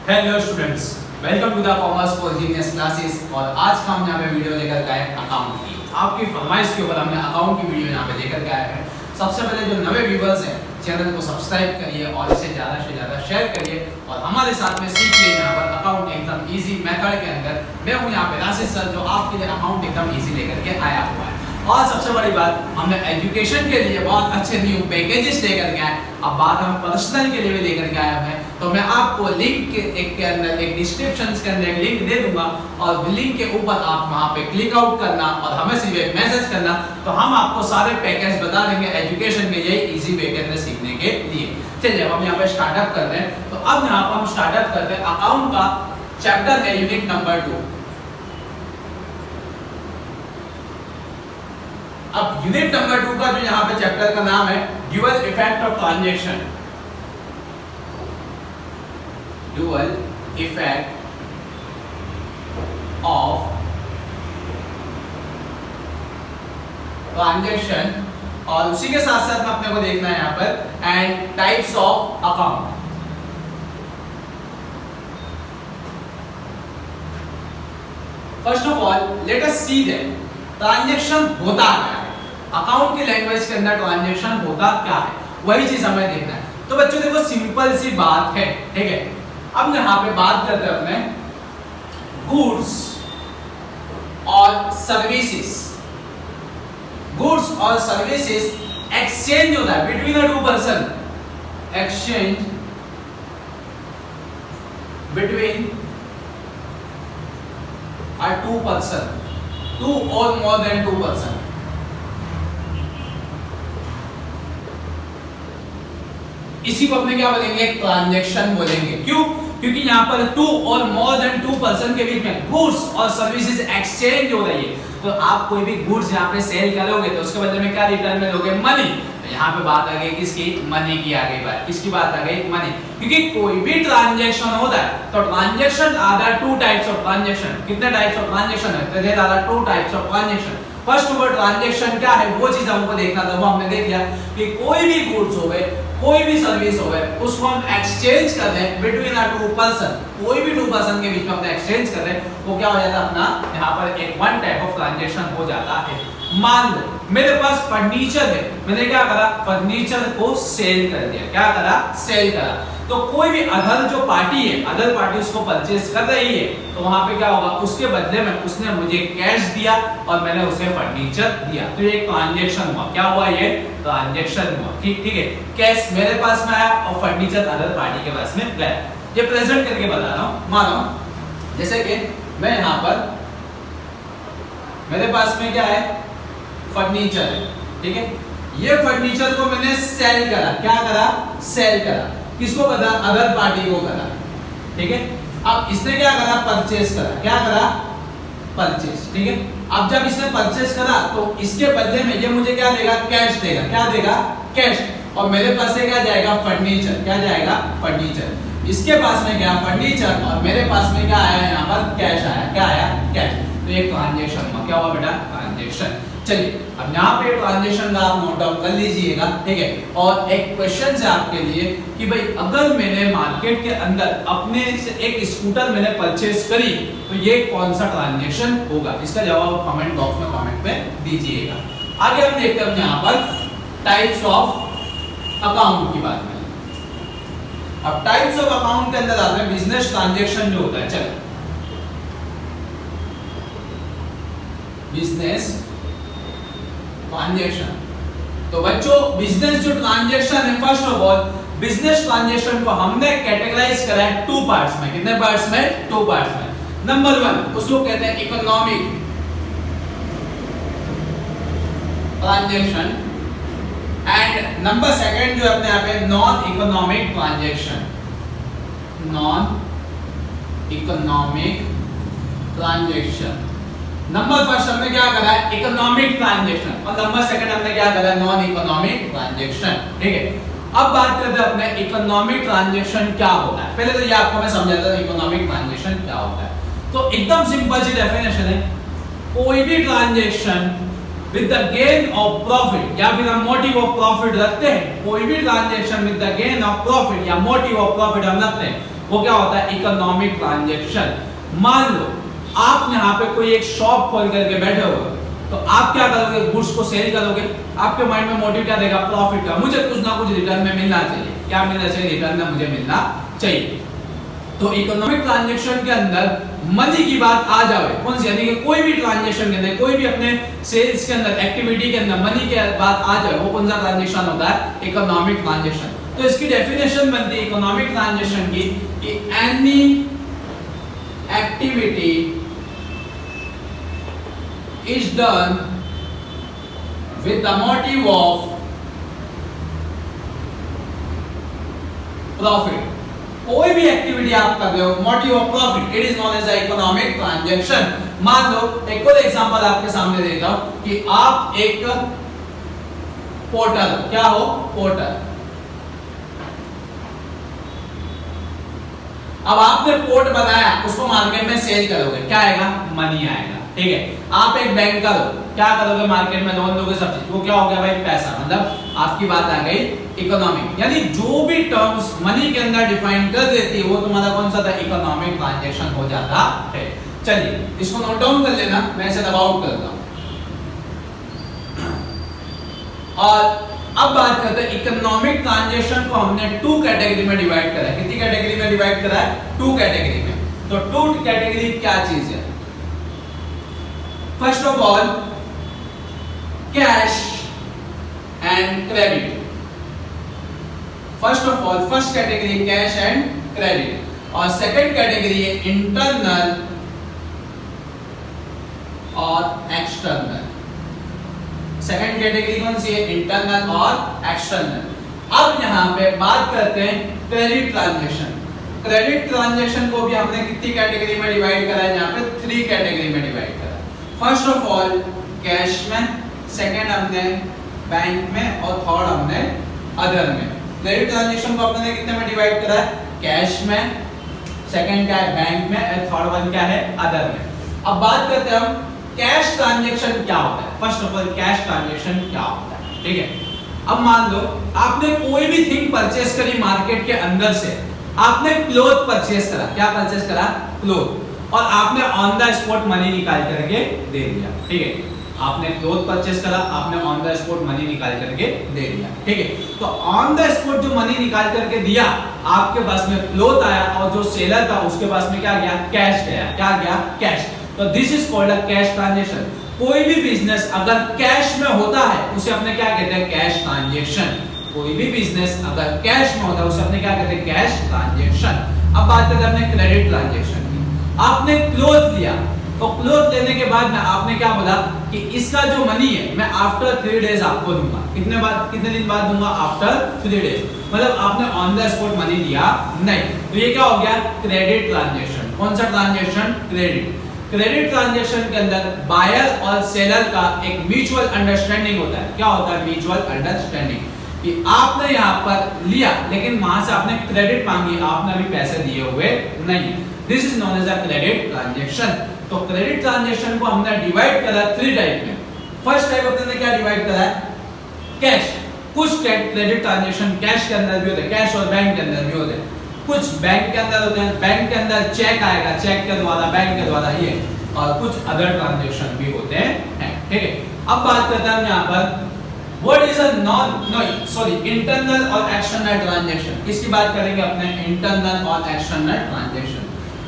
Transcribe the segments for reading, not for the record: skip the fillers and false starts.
Hello students, welcome to the commerce for genius classes. और आज का हम यहाँ पे वीडियो लेकर के आए अकाउंट की। आपकी फरमाइश के ऊपर हमने अकाउंट की वीडियो यहाँ पे लेकर के आए हैं। सबसे पहले जो नए व्यूवर्स हैं चैनल को सब्सक्राइब करिए और इसे ज़्यादा से ज़्यादा शेयर करिए और हमारे साथ में सीखिए यहाँ पर अकाउंट एकदम ईजी मेथड के अंदर। मैं हूँ यहाँ पे राशिद सर, जो आपके लिए अकाउंट एकदम ईजी लेकर के आया हुआ है। और सबसे बड़ी बात, हमने एजुकेशन के लिए बहुत अच्छे न्यू पैकेजेस लेकर के आए। अब बात हम पर्सनल के लिए भी लेकर के आए हैं, तो मैं आपको लिंक के अंदर एक डिस्क्रिप्शन के अंदर एक लिंक दे दूंगा और लिंक के ऊपर आप वहां पे क्लिक आउट करना और हमें सिर्फ एक मैसेज करना, तो हम आपको सारे पैकेज बता देंगे एजुकेशन के यही इजी वे के अंदर सीखने के लिए। चलिए हम यहाँ पे स्टार्टअप कर रहे हैं। तो अब यहाँ पर हम स्टार्टअप करते हैं अकाउंट का चैप्टर है यूनिट नंबर 2। अब यूनिट नंबर 2 का जो यहाँ पे चैप्टर का नाम है dual effect of transaction. Dual effect of transaction, और उसी के साथ साथ अपने को देखना है यहाँ पर and types of account. First of all let us see that transaction होता क्या है। अकाउंट की लैंग्वेज के अंदर ट्रांजैक्शन होता क्या है, वही चीज हमें देखना है। तो बच्चों देखो, सिंपल सी बात है, ठीक है। अब यहाँ पे बात करते हैं अपने गुड्स और सर्विसेज। गुड्स और सर्विसेज एक्सचेंज होता है between a two person. Exchange between a two person, two और मोर देन टू पर्सन। इसी को अपने क्या बोलेंगे, ट्रांजैक्शन बोलेंगे। क्यों? क्योंकि यहाँ पर टू और मोर देन टू पर्सन के बीच में गुड्स और सर्विसेज एक्सचेंज हो रही है। तो आप कोई भी गुड्स यहाँ पे सेल करोगे तो उसके बदले में क्या रिटर्न में दोगे, मनी। तो यहाँ पे बात आ गई किसकी, मनी की आ गई बात। किसकी बात आ गई, मनी। क्योंकि कोई भी ट्रांजैक्शन होता है तो transaction are the two types of transaction. कितने टाइप्स ऑफ ट्रांजैक्शन है, there are two types of transaction. First over transaction क्या है, वो चीज हमको देखना था, वो हमने देख लिया कि कोई भी गुड्स हो गए, कोई भी सर्विस हो गए, उसको हम एक्सचेंज कर रहे हैं बिटवीन अ टू पर्सन। कोई भी टू पर्सन के बीच में अपना एक्सचेंज कर रहे हैं, वो क्या हो जाता है, अपना यहाँ पर एक वन टाइप ऑफ ट्रांजैक्शन हो जाता है। मान लो मेरे पास फर्नीचर है, मैंने क्या करा, फर्नीचर को सेल कर दिया। क्या करा, सेल करा। तो कोई भी अदर जो पार्टी है, अदर पार्टी उसको परचेज कर रही है, तो वहां पे क्या होगा, उसके बदले में उसने मुझे कैश दिया और मैंने उसे फर्नीचर दिया। तो ये एक ट्रांजैक्शन हुआ। क्या हुआ, ये ट्रांजैक्शन हुआ। ठीक है। कैश मेरे पास में आया और फर्नीचर अदर पार्टी के पास में गया। ये प्रेजेंट करके बता रहा हूं। मानो जैसे कि मैं यहाँ पर, मेरे पास में क्या है, फर्नीचर है, ठीक है। ये फर्नीचर को मैंने सेल करा। क्या करा, सेल करा। किसको करा, अदर पार्टी को करा, ठीक है। अब इसने क्या करा, परचेज करा। क्या करा, परचेज, ठीक है। अब जब इसने परचेज करा तो इसके बदले में ये मुझे क्या देगा, कैश देगा। क्या देगा, कैश। और मेरे पास से क्या जाएगा, फर्नीचर। क्या जाएगा, फर्नीचर। इसके पास में क्या, फर्नीचर, और मेरे पास में क्या आया, यहाँ पर कैश आया। क्या आया, कैश। तो एक ट्रांजैक्शन हुआ। क्या हुआ बेटा, ट्रांजैक्शन। चलिए अब यहाँ पे ट्रांजैक्शन का आप नोट डाउन कर लीजिएगा, ठीक है। और एक क्वेश्चन है आपके लिए कि भाई अगर मैंने मार्केट के अंदर अपने से एक स्कूटर मैंने परचेज करी तो ये कौन सा ट्रांजैक्शन होगा, इसका जवाब कमेंट बॉक्स में कमेंट में दीजिएगा। आगे हम देखते हैं यहाँ पर टाइप्स ऑफ अकाउंट की बात करें। अब टाइप्स ऑफ अकाउंट के अंदर आते हैं बिजनेस ट्रांजैक्शन जो होता है। चलो, बिजनेस ट्रांजैक्शन। तो बच्चों बिजनेस जो ट्रांजैक्शन है, first of all business transaction को हमने कैटेगराइज करा है टू पार्ट्स में। कितने पार्ट्स में, टू पार्ट्स में। नंबर 1 उसको कहते हैं इकोनॉमिक ट्रांजैक्शन एंड नंबर 2 जो अपने यहाँ पे non economic transaction. Non economic transaction. Number 1 हमने क्या करा है, इकोनॉमिक ट्रांजैक्शन, और नंबर 2 हमने क्या करा है, नॉन इकोनॉमिक ट्रांजैक्शन, ठीक है। अब बात करते हैं अपने इकोनॉमिक ट्रांजैक्शन क्या होता है। पहले तो ये आपको मैं समझाता हूं इकोनॉमिक ट्रांजैक्शन क्या होता है। तो एकदम सिंपल सी डेफिनेशन है, कोई भी transaction with the gain of profit, या फिर हम मोटिव ऑफ प्रॉफिट रखते हैं, कोई भी transaction with the gain of profit या मोटिव ऑफ प्रॉफिट हम रखते हैं, वो क्या होता है, इकोनॉमिक ट्रांजैक्शन। मान लो आप यहाँ पे कोई एक शॉप खोल करके बैठे हो, तो आप क्या करोगे, गुड्स को सेल करोगे, आपके माइंड में मोटिव क्या देगा, प्रॉफिट का, मुझे कुछ ना कुछ रिटर्न में मिलना चाहिए। क्या मिलना चाहिए, रिटर्न में मुझे मिलना चाहिए। तो इकोनॉमिक ट्रांजैक्शन के अंदर मनी की बात आ जाए, कौन सी, यानी कि कोई भी ट्रांजैक्शन के अंदर, कोई भी अपने सेल्स के अंदर, एक्टिविटी के अंदर मनी की बात आ जाए, वो कौन सा ट्रांजैक्शन होता है, इकोनॉमिक ट्रांजैक्शन। तो इसकी डेफिनेशन बनती है इकोनॉमिक ट्रांजैक्शन की कि any activity is done with the motive of profit। कोई भी एक्टिविटी आप कर रहे हो motive of profit, it is known as economic transaction. मान लो एक और एग्जांपल आपके सामने देता हूं कि आप एक पोर्टर, क्या हो, पोर्टर। अब आपने पोर्ट बनाया, उसको मार्केट में सेल करोगे, क्या आएगा, मनी आएगा, ठीक है। आप एक बैंकर हो, क्या करोगे, मार्केट में लोन दोगे, सब चीज, वो क्या हो गया भाई, पैसा, मतलब आपकी बात आ गई इकोनॉमिक। यानी जो भी टर्म्स मनी के अंदर डिफाइन कर देती है वो तुम्हारा कौन सा था, इकोनॉमिक ट्रांजैक्शन हो जाता है। चलिए इसको नोट डाउन कर लेना, मैं इसे लॉग आउट करता हूं। और अब बात करते हैं इकोनॉमिक ट्रांजैक्शन को हमने टू कैटेगरी में डिवाइड करा है। कितनी कैटेगरी में डिवाइड करा है, टू कैटेगरी में। तो टू कैटेगरी क्या चीज है, first of all cash and credit. First of all first category cash and credit, और सेकंड कैटेगरी है इंटरनल और एक्सटर्नल। सेकंड कैटेगरी कौन सी है, इंटरनल और एक्सटर्नल। अब यहां पे बात करते हैं क्रेडिट ट्रांजैक्शन। क्रेडिट ट्रांजैक्शन को भी हमने कितनी कैटेगरी में डिवाइड करा है, यहां पे 3 कैटेगरी में डिवाइड करा है। फर्स्ट ऑफ ऑल कैश में, सेकंड हमने बैंक में, और थर्ड हमने अदर में। क्रेडिट ट्रांजैक्शन को हमने कितने में डिवाइड करा है, कैश में, सेकंड क्या है, बैंक में, और थर्ड वन क्या है, अदर में। अब बात करते हैं हम कैश ट्रांजैक्शन क्या होता है। First of all cash transaction क्या होता है, ठीक है। अब मान लो आपने कोई भी थिंग परचेस करी मार्केट के अंदर से, आपने क्लोथ परचेस करा, क्या परचेस करा, क्लोथ, और आपने ऑन द स्पॉट मनी निकाल करके दे दिया, ठीक है। आपने क्लोथ परचेस करा, आपने ऑन द स्पॉट मनी निकाल करके दे दिया, ठीक है। तो ऑन द स्पॉट जो मनी निकाल करके दिया, आपके पास में क्लोथ आया, और जो सेलर था उसके पास में क्या गया, कैश गया, क्या गया, कैश। तो this is called a cash transaction. कोई भी बिजनेस अगर कैश में होता है उसे अपने क्या कहते हैं, कैश ट्रांजैक्शन। कोई भी बिजनेस अगर कैश में होता है उसे अपने क्या कहते हैं, कैश ट्रांजैक्शन। अब बात करते हैं अपने क्रेडिट ट्रांजैक्शन की। आपने क्लोथ लिया, तो क्लोथ लेने के बाद में आपने क्या बोला कि इसका जो मनी है मैं आफ्टर 3 डेज आपको दूंगा। कितने दिन बाद दूंगा, आफ्टर 3 डेज। मतलब आपने ऑन द स्पॉट मनी दिया नहीं। तो ये क्या हो गया, क्रेडिट ट्रांजैक्शन। कौन सा ट्रांजैक्शन, क्रेडिट। क्रेडिट ट्रांजैक्शन के अंदर बायर और सेलर का एक म्यूचुअल अंडरस्टैंडिंग होता है। क्या होता है, म्यूचुअल अंडरस्टैंडिंग, कि आपने यहाँ पर लिया लेकिन वहां से आपने क्रेडिट मांगी, आपने अभी पैसे दिए हुए नहीं। This is known as a credit transaction. तो क्रेडिट ट्रांजैक्शन को हमने डिवाइड करा 3 टाइप में। फर्स्ट टाइप अपने क्या डिवाइड करा है, कैश। कुछ क्रेडिट ट्रांजैक्शन कैश के अंदर भी होते हैं, कैश और बैंक के अंदर भी होते हैं। कुछ बैंक के अंदर होते हैं, बैंक के अंदर चेक आएगा, चेक के द्वारा, बैंक के द्वारा ये, और कुछ अदर ट्रांजैक्शन भी होते हैं, ठीक है। अब बात करते हैं यहाँ पर व्हाट इज अ इंटरनल और एक्सटर्नल ट्रांजैक्शन। किसकी बात करेंगे अपने, इंटरनल और एक्सटर्नल ट्रांजैक्शन।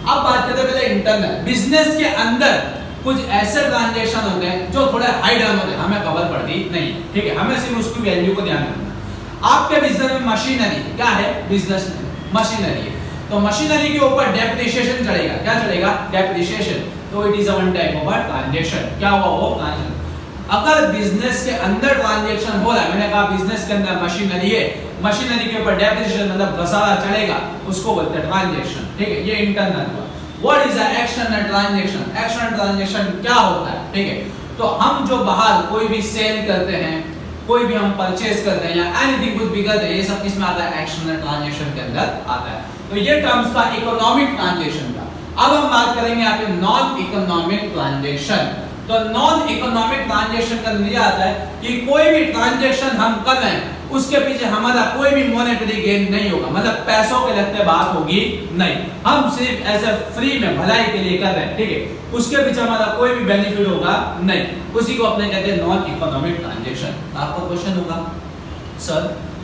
अब बात करते हैं पहले इंटरनल। बिजनेस के अंदर कुछ ऐसे ट्रांजैक्शन होते हैं जो थोड़े हाई डाउन होते हैं, हमें खबर पड़ती नहीं, ठीक है। हमें सिर्फ उसकी वैल्यू को ध्यान रखना। आपके बिजनेस में मशीनरी क्या है, बिजनेस मशीनरी है, तो मशीनरी के ऊपर डेप्रिसिएशन चढ़ेगा। क्या चढ़ेगा, डेप्रिसिएशन। तो it is one type of transaction. क्या हुआ, वो ट्रांजैक्शन। अगर बिजनेस के अंदर ट्रांजैक्शन हो रहा है, मैंने कहा बिजनेस के अंदर मशीनरी है, मशीनरी के ऊपर डेप्रिसिएशन मतलब घसारा चढ़ेगा, उसको बोलते हैं ट्रांजैक्शन, ठीक है। ये इंटरनल हुआ। What is a external transaction. External transaction क्या होता है, ठीक है। तो हम जो बाहर कोई भी सेल करते हैं, कोई भी हम परचेज करते हैं या एनीथिंग कुछ भी करते हैं, ये सब किसमें आता है, एक्सटर्नल ट्रांजैक्शन के अंदर आता है। तो ये टर्म्स था इकोनॉमिक ट्रांजैक्शन का। अब हम बात करेंगे यहाँ पे नॉन इकोनॉमिक ट्रांजैक्शन। तो नॉन इकोनॉमिक ट्रांजैक्शन का नतीजा आता है कि कोई भी ट्रांजैक्शन हम कर रहे हैं उसके पीछे हमारा कोई भी मॉनेटरी गेन नहीं होगा, मतलब पैसों के लगते बात होगी नहीं, हम सिर्फ ऐसे फ्री में भलाई के लिए कर रहे हैं, ठीक है, उसके पीछे हमारा कोई भी बेनिफिट होगा नहीं, उसी को अपने कहते हैं नॉन इकोनॉमिक ट्रांजैक्शन। आपका क्वेश्चन होगा सर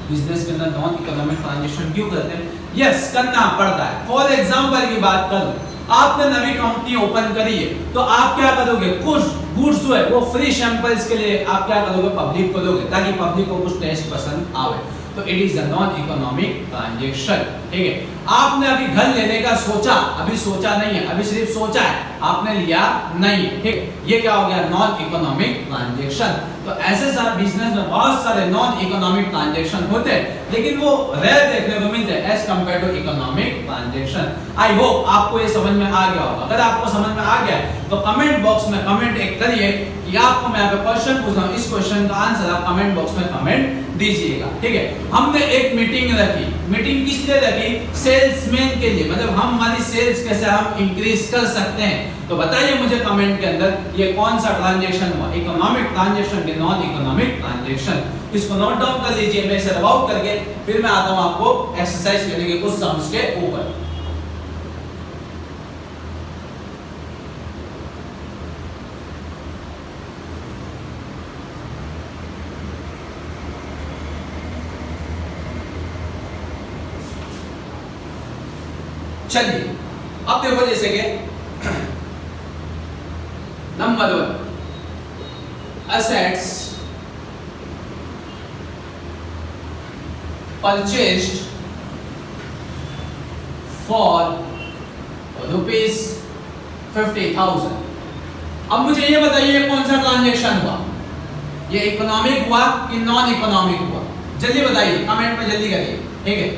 बिजनेस के अंदर नॉन इकोनॉमिक ट्रांजैक्शन क्यों करते हैं? यस, करना पड़ता है। फॉर एग्जांपल की बात करूं, आपने नई कंपनी ओपन करी है तो आप क्या करोगे, कुछ गुड्स जो है वो फ्री सैंपल्स के लिए आप क्या करोगे, पब्लिक को दोगे ताकि पब्लिक को कुछ टेस्ट पसंद आवे, तो it is a non economic transaction, ठीक है। आपने अभी घर लेने का सोचा, अभी सोचा नहीं है, अभी सिर्फ सोचा है, आपने लिया नहीं है, ठीक, ये क्या हो गया, नॉन इकोनॉमिक ट्रांजैक्शन। तो ऐसे सारे बिजनेस में बहुत सारे नॉन इकोनॉमिक ट्रांजैक्शन होते हैं, लेकिन वो रेयर देखने को मिलते हैं as compare to economic transaction. I hope आपको ये समझ में आ गया होगा। अगर आपको समझ में आ गया तो कमेंट बॉक्स में कमेंट एक करिए कि आपको मैं यहाँ पे क्वेश्चन पूछ रहा हूँ, इस क्वेश्चन का आंसर आप कमेंट बॉक्स में कमेंट दीजिएगा, ठीक है। हमने एक मीटिंग रखी, मीटिंग किस लिए रखी, सेल्समैन के लिए, मतलब हम हमारी सेल्स कैसे हम इंक्रीज कर सकते हैं। तो बताइए मुझे कमेंट के अंदर ये कौन सा ट्रांजैक्शन हुआ, इकोनॉमिक ट्रांजैक्शन के नॉन इकोनॉमिक ट्रांजैक्शन। इसको नोट डाउन कर लीजिए, मैं इसे रब आउट करके फिर मैं आता हूं आपको एक्सरसाइज करने के कुछ सम्स के ऊपर। चलिए अब देखो, जैसे कि नंबर 1 assets purchased for ₹50,000। अब मुझे ये बताइए कौन सा ट्रांजैक्शन हुआ, ये इकोनॉमिक हुआ कि नॉन इकोनॉमिक हुआ, जल्दी बताइए कमेंट में, जल्दी करिए, ठीक है।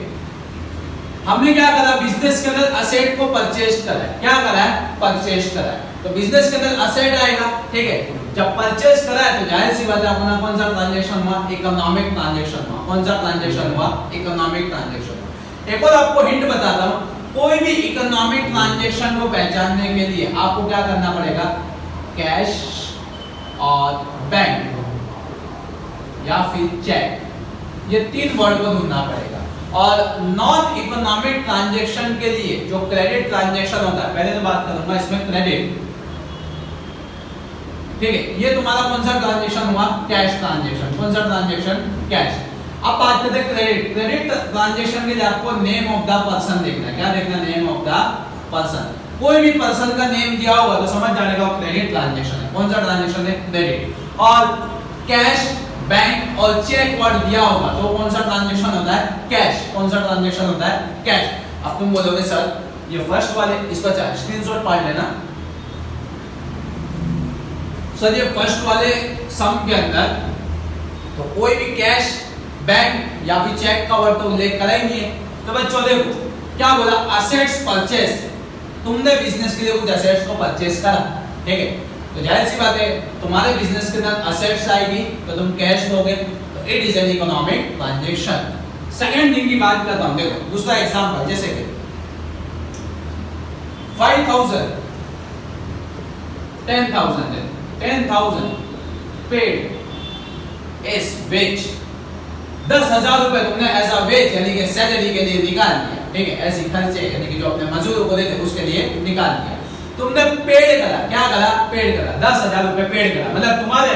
हमने क्या करा, बिजनेस के अंदर असेट को परचेज करा है, क्या करा है, परचेज करा है, तो बिजनेस के अंदर असेट आएगा, ठीक है। जब परचेज करा है तो जाहिर सी बात है अपना कौन सा ट्रांजैक्शन हुआ, इकोनॉमिक ट्रांजैक्शन हुआ। कौन सा ट्रांजैक्शन हुआ, इकोनॉमिक ट्रांजैक्शन हुआ। एक और आपको हिंट बताता हूं, कोई भी इकोनॉमिक ट्रांजैक्शन को पहचानने के लिए आपको क्या करना पड़ेगा, कैश और बैंक या फिर चेक, ये तीन वर्ड को ढूंढना पड़ेगा। और नॉन इकोनॉमिक ट्रांजैक्शन के लिए जो क्रेडिट ट्रांजैक्शन होता है, पहले तो बात करूंगा इसमें क्रेडिट, ठीक है, ये तुम्हारा कौन सा ट्रांजैक्शन हुआ, कैश ट्रांजैक्शन। कौन सा ट्रांजैक्शन, कैश। अब बात करते हैं क्रेडिट। क्रेडिट ट्रांजैक्शन के लिए आपको नेम ऑफ द पर्सन देखना है, क्या देखना, नेम ऑफ द पर्सन। कोई भी पर्सन का नेम दिया होगा तो समझ जाएगा क्रेडिट ट्रांजैक्शन है। कौन सा ट्रांजैक्शन है, क्रेडिट। और कैश, बैंक और चेक वर्ड दिया होगा तो कौन सा ट्रांजैक्शन होता है, कैश। कौन सा ट्रांजैक्शन होता है, कैश। अब तुम बोलोगे सर ये फर्स्ट वाले, इसका स्क्रीनशॉट पाड़ लेना सर, ये फर्स्ट वाले सम के अंदर तो कोई भी कैश, बैंक या फिर चेक का वर्ड तो उल्लेख करा ही नहीं है। तो बच्चों देखो क्या बोला, असेट्स परचेस, तुमने बिजनेस के लिए कुछ असेट्स को परचेस करा, ठीक है, तो जाहिर सी बात है तुम्हारे बिजनेस के अंदर असेट्स आएगी तो तुम कैश दोगे, तो it is an economic transaction. Second thing की बात करता हूं, देखो दूसरा एग्जांपल, जैसे कि 5,000 10,000 10,000 पेड एज वेज, 10,000 रुपए तुमने एज अ वेज यानी कि सैलरी के लिए निकाल लिया, ठीक है, ऐसी खर्चे यानी कि जो अपने मजदूरों को देते उसके लिए निकाल लिया। तुमने पेड करा, क्या करा, पेड करा, 10,000 रुपए पेड करा, मतलब तुम्हारे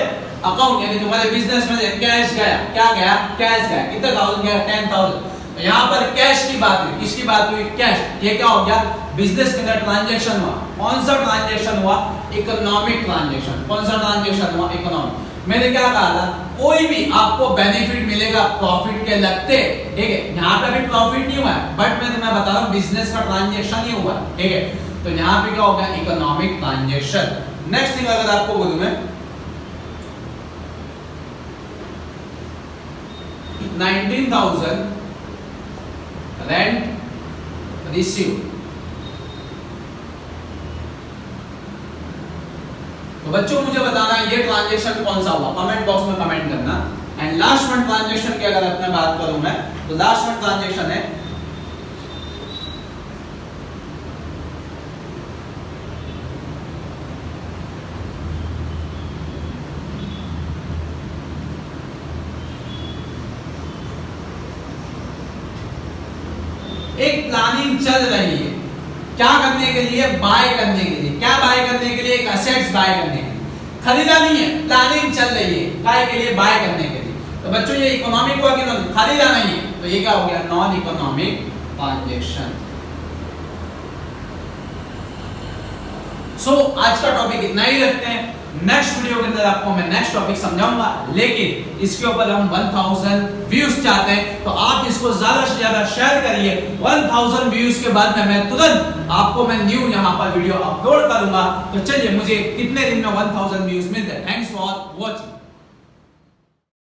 अकाउंट यानी तुम्हारे बिजनेस में कैश गया, क्या गया, कैश गया, कितने थाउजेंड गया, 10,000। तो यहाँ पर कैश की बात हुई, किसकी बात हुई, कैश। ये क्या हो गया, बिजनेस के अंदर ट्रांजैक्शन हुआ। कौन सा ट्रांजैक्शन हुआ, इकोनॉमिक ट्रांजैक्शन। कौन सा ट्रांजैक्शन हुआ, इकोनॉमिक। मैंने क्या कहा था, कोई भी आपको बेनिफिट मिलेगा प्रॉफिट के लगते, ठीक है, यहाँ पे भी प्रॉफिट नहीं हुआ है बट मैं तुम्हें बता रहा हूँ बिजनेस का ट्रांजैक्शन ही हुआ, ठीक है, तो यहाँ पे क्या हो गया, इकोनॉमिक ट्रांजैक्शन। नेक्स्ट थिंग अगर आपको बोलूं मैं, 19,000 रेंट रिसीव, तो बच्चों मुझे बताना ये ट्रांजैक्शन कौन सा हुआ, कमेंट बॉक्स में कमेंट करना। एंड लास्ट वन ट्रांजैक्शन की अगर अपने बात करूं मैं, तो लास्ट वन ट्रांजैक्शन है एक प्लानिंग चल रही है, क्या करने के लिए? बाय करने के लिए। क्या बाय करने के लिए? एक असेट्स बाय करने के लिए, खरीदा नहीं है, प्लानिंग चल रही है, काय के लिए? बाय करने के लिए। तो बच्चों ये इकोनॉमिक हुआ कि खरीदा नहीं है, तो ये क्या हो गया? Non economic transaction. सो आज का टॉपिक इतना ही रखते हैं। नेक्स्ट वीडियो के अंदर आपको मैं नेक्स्ट टॉपिक समझाऊंगा, लेकिन इसके ऊपर हम 1000 व्यूज चाहते हैं, तो आप इसको ज्यादा से ज्यादा शेयर करिए। 1000 व्यूज के बाद में मैं तुरंत आपको मैं न्यू यहाँ पर वीडियो अपलोड करूंगा। तो चलिए, मुझे कितने दिन में 1000 व्यूज मिलते हैं। Thanks for watching.